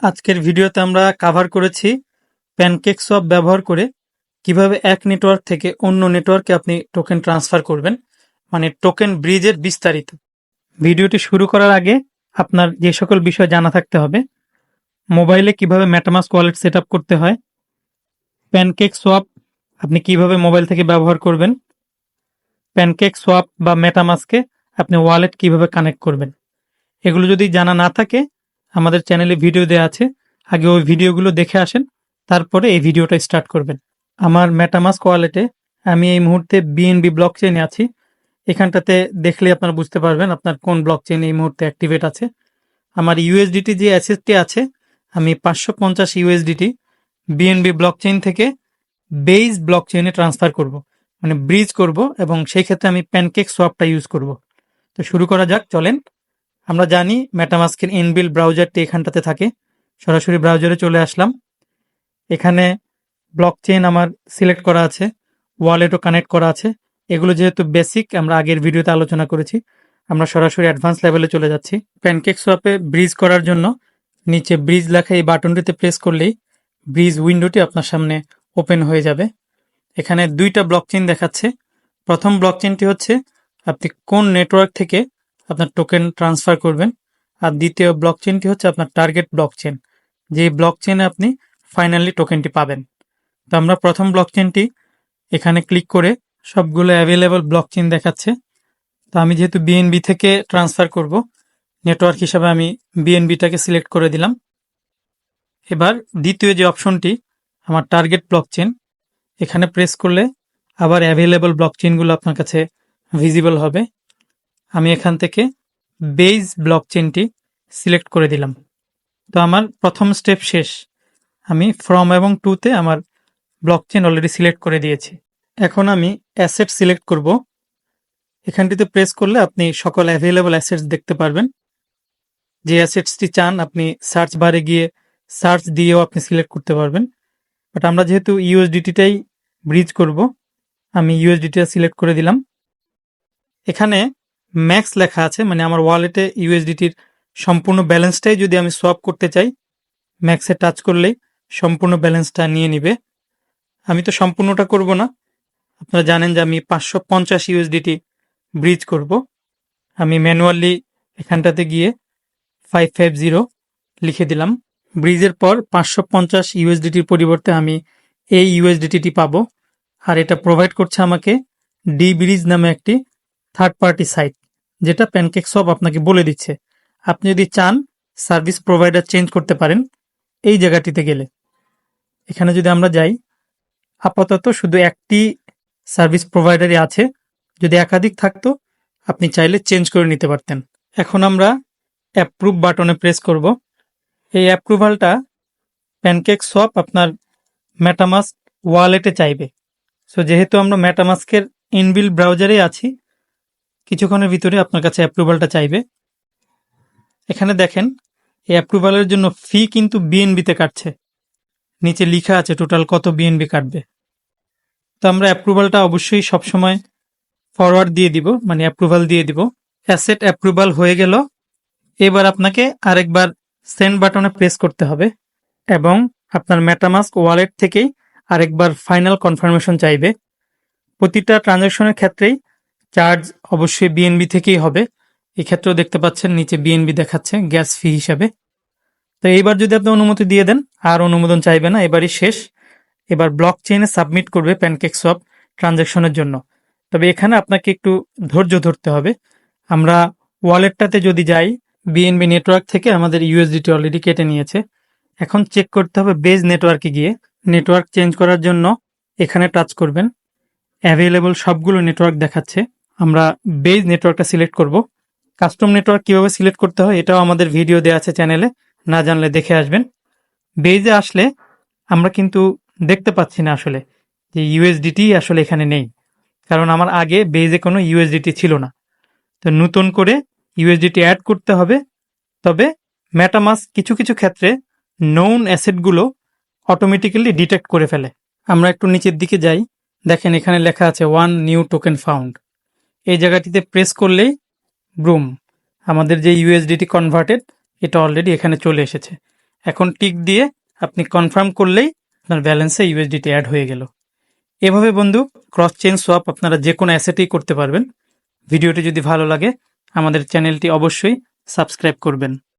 আজকের ভিডিওতে আমরা কভার করেছি প্যানকেক সোয়াপ ব্যবহার করে কিভাবে এক নেটওয়ার্ক থেকে অন্য নেটওয়ার্কে আপনি টোকেন ট্রান্সফার করবেন, মানে টোকেন ব্রিজের বিস্তারিত। ভিডিওটি শুরু করার আগে আপনার যে সকল বিষয় জানা থাকতে হবে: মোবাইলে কিভাবে মেটামাস্ক ওয়ালেট সেট আপ করতে হয়, প্যানকেক সোয়াপ আপনি কিভাবে মোবাইল থেকে ব্যবহার করবেন, প্যানকেক সোয়াপ বা মেটামাস্কে আপনি ওয়ালেট কিভাবে কানেক্ট করবেন। এগুলো যদি জানা না থাকে, আমাদের চ্যানেলে ভিডিও দেওয়া আছে, আগে ওই ভিডিওগুলো দেখে আসেন, তারপরে এই ভিডিওটা স্টার্ট করবেন। আমার মেটামাস্ক ওয়ালেটে আমি এই মুহূর্তে বিএনবি ব্লক চেইনে আছি। এখানটাতে দেখলে আপনারা বুঝতে পারবেন আপনার কোন ব্লক চেইন এই মুহূর্তে অ্যাক্টিভেট আছে। আমার ইউএসডিটি যে অ্যাসেটটি আছে, আমি 550 ইউএসডিটি বিএনবি ব্লক চেইন থেকে বেইজ ব্লক চেইনে ট্রান্সফার করব, মানে ব্রিজ করব, এবং সেই ক্ষেত্রে আমি প্যানকেক সোয়াপটা ইউজ করব। তো শুরু করা যাক, চলেন। আমরা জানি মেটামাস্কের ইনবিল্ট ব্রাউজারটি এখানটাতে থাকে। সরাসরি ব্রাউজারে চলে আসলাম। এখানে ব্লক চেইন আমার সিলেক্ট করা আছে, ওয়ালেটও কানেক্ট করা আছে। এগুলো যেহেতু বেসিক, আমরা আগের ভিডিওতে আলোচনা করেছি, আমরা সরাসরি অ্যাডভান্স লেভেলে চলে যাচ্ছি। প্যানকেক সোয়াপে ব্রিজ করার জন্য নিচে ব্রিজ লেখা এই বাটনটিতে প্রেস করলেই ব্রিজ উইন্ডোটি আপনার সামনে ওপেন হয়ে যাবে। এখানে দুইটা ব্লক চেইন দেখাচ্ছে। প্রথম ব্লক চেইনটি হচ্ছে আপনি কোন নেটওয়ার্ক থেকে আপনার টোকেন ট্রান্সফার করবেন, আর দ্বিতীয় ব্লক চেইনটি হচ্ছে আপনার টার্গেট ব্লক চেইন, যে ব্লক চেইনে আপনি ফাইনালি টোকেনটি পাবেন। তো আমরা প্রথম ব্লক চেইনটি এখানে ক্লিক করে সবগুলো অ্যাভেলেবল ব্লক চেইন দেখাচ্ছে। তো আমি যেহেতু বিএনবি থেকে ট্রান্সফার করব, নেটওয়ার্ক হিসাবে আমি বিএনবিটাকে সিলেক্ট করে দিলাম। এবার দ্বিতীয় যে অপশনটি আমার টার্গেট ব্লক চেইন, এখানে প্রেস করলে আবার অ্যাভেলেবল ব্লক চেইনগুলো আপনার কাছে ভিজিবল হবে। আমি এখান থেকে বেইজ ব্লক চেইনটি সিলেক্ট করে দিলাম। তো আমার প্রথম স্টেপ শেষ। আমি ফ্রম এবং টুতে আমার ব্লক চেইন অলরেডি সিলেক্ট করে দিয়েছি। এখন আমি অ্যাসেট সিলেক্ট করব। এখানটিতে প্রেস করলে আপনি সকল অ্যাভেলেবল অ্যাসেটস দেখতে পারবেন। যে অ্যাসেটসটি চান আপনি সার্চ বারে গিয়ে সার্চ দিয়েও আপনি সিলেক্ট করতে পারবেন। বাট আমরা যেহেতু ইউএসডিটিটাই ব্রিজ করব, আমি ইউএসডিটিটা সিলেক্ট করে দিলাম। এখানে ম্যাক্স লেখা আছে, মানে আমার ওয়ালেটে ইউএসডিটির সম্পূর্ণ ব্যালেন্সটাই যদি আমি সোয়াপ করতে চাই, ম্যাক্সে টাচ করলেই সম্পূর্ণ ব্যালেন্সটা নিয়ে নিবে। আমি তো সম্পূর্ণটা করব না, আপনারা জানেন যে আমি 550 ইউএসডিটি ব্রিজ করব। আমি ম্যানুয়ালি এখানটাতে গিয়ে 550 লিখে দিলাম। ব্রিজের পর 550 ইউএসডিটির পরিবর্তে আমি এই ইউএসডিটি পাবো, আর এটা প্রোভাইড করছে আমাকে ডি ব্রিজ নামে একটি থার্ড পার্টি সাইট, যেটা প্যানকেক সোয়াপ আপনাকে বলে দিচ্ছে। আপনি যদি চান সার্ভিস প্রোভাইডার চেঞ্জ করতে পারেন এই জায়গাটিতে গেলে। এখানে যদি আমরা যাই, আপাতত শুধু একটি সার্ভিস প্রোভাইডারই আছে, যদি একাধিক থাকতো আপনি চাইলে চেঞ্জ করে নিতে পারতেন। এখন আমরা অ্যাপ্রুভ বাটনে প্রেস করব। এই অ্যাপ্রুভালটা প্যানকেক সোয়াপ আপনার মেটামাস্ক ওয়ালেটে চাইবে। সো যেহেতু আমরা মেটামাস্কের ইনবিল্ট ব্রাউজারে আছি, কিছুক্ষণের ভিতরে আপনার কাছে অ্যাপ্রুভালটা চাইবে। এখানে দেখেন এই অ্যাপ্রুভালের জন্য ফি কিন্তু বিএনবিতে কাটছে, নিচে লেখা আছে টোটাল কত বিএনবি কাটবে। তো আমরা অ্যাপ্রুভালটা অবশ্যই সবসময় ফরওয়ার্ড দিয়ে দিব, মানে অ্যাপ্রুভাল দিয়ে দিব। অ্যাসেট অ্যাপ্রুভাল হয়ে গেল। এবার আপনাকে আরেকবার সেন্ড বাটনে প্রেস করতে হবে এবং আপনার মেটামাস্ক ওয়ালেট থেকেই আরেকবার ফাইনাল কনফার্মেশন চাইবে। প্রতিটা ট্রানজাকশনের ক্ষেত্রেই চার্জ অবশ্যই বিএনবি থেকেই হবে। এক্ষেত্রেও দেখতে পাচ্ছেন নিচে বিএনবি দেখাচ্ছে গ্যাস ফি হিসাবে। তো এইবার যদি আপনি অনুমতি দিয়ে দেন, আর অনুমোদন চাইবে না, এবারই শেষ। এবার ব্লক চেইনে সাবমিট করবে প্যানকেক সোয়াপ ট্রানজাকশনের জন্য। তবে এখানে আপনাকে একটু ধৈর্য ধরতে হবে। আমরা ওয়ালেটটাতে যদি যাই, বিএনবি নেটওয়ার্ক থেকে আমাদের ইউএসডিটি অলরেডি কেটে নিয়েছে। এখন চেক করতে হবে বেজ নেটওয়ার্কে গিয়ে। নেটওয়ার্ক চেঞ্জ করার জন্য এখানে টাচ করবেন। অ্যাভেলেবল সবগুলো নেটওয়ার্ক দেখাচ্ছে। আমরা বেজ নেটওয়ার্কটা সিলেক্ট করব। কাস্টম নেটওয়ার্ক কিভাবে সিলেক্ট করতে হয় এটাও আমাদের ভিডিও দেওয়া আছে চ্যানেলে, না জানলে দেখে আসবেন। বেজে আসলে আমরা কিন্তু দেখতে পাচ্ছি না আসলে যে ইউএসডিটি আসলে এখানে নেই, কারণ আমার আগে বেজে কোনো ইউএসডিটি ছিল না। তো নতুন করে ইউএসডিটি অ্যাড করতে হবে। তবে মেটামাস্ক কিছু কিছু ক্ষেত্রে নোন অ্যাসেটগুলো অটোমেটিক্যালি ডিটেক্ট করে ফেলে। আমরা একটু নিচের দিকে যাই, দেখেন এখানে লেখা আছে ওয়ান নিউ টোকেন ফাউন্ড। এই জায়গাটিতে প্রেস করলেই ব্রুম, আমাদের যে ইউএসডিটি কনভার্টেড এটা অলরেডি এখানে চলে এসেছে। এখন টিক দিয়ে আপনি কনফার্ম করলেই আপনার ব্যালেন্সে ইউএসডিটি অ্যাড হয়ে গেল। এভাবে বন্ধু ক্রস চেইন সোয়াপ আপনারা যে কোনো অ্যাসেটেই করতে পারবেন। ভিডিওটি যদি ভালো লাগে আমাদের চ্যানেলটি অবশ্যই সাবস্ক্রাইব করবেন।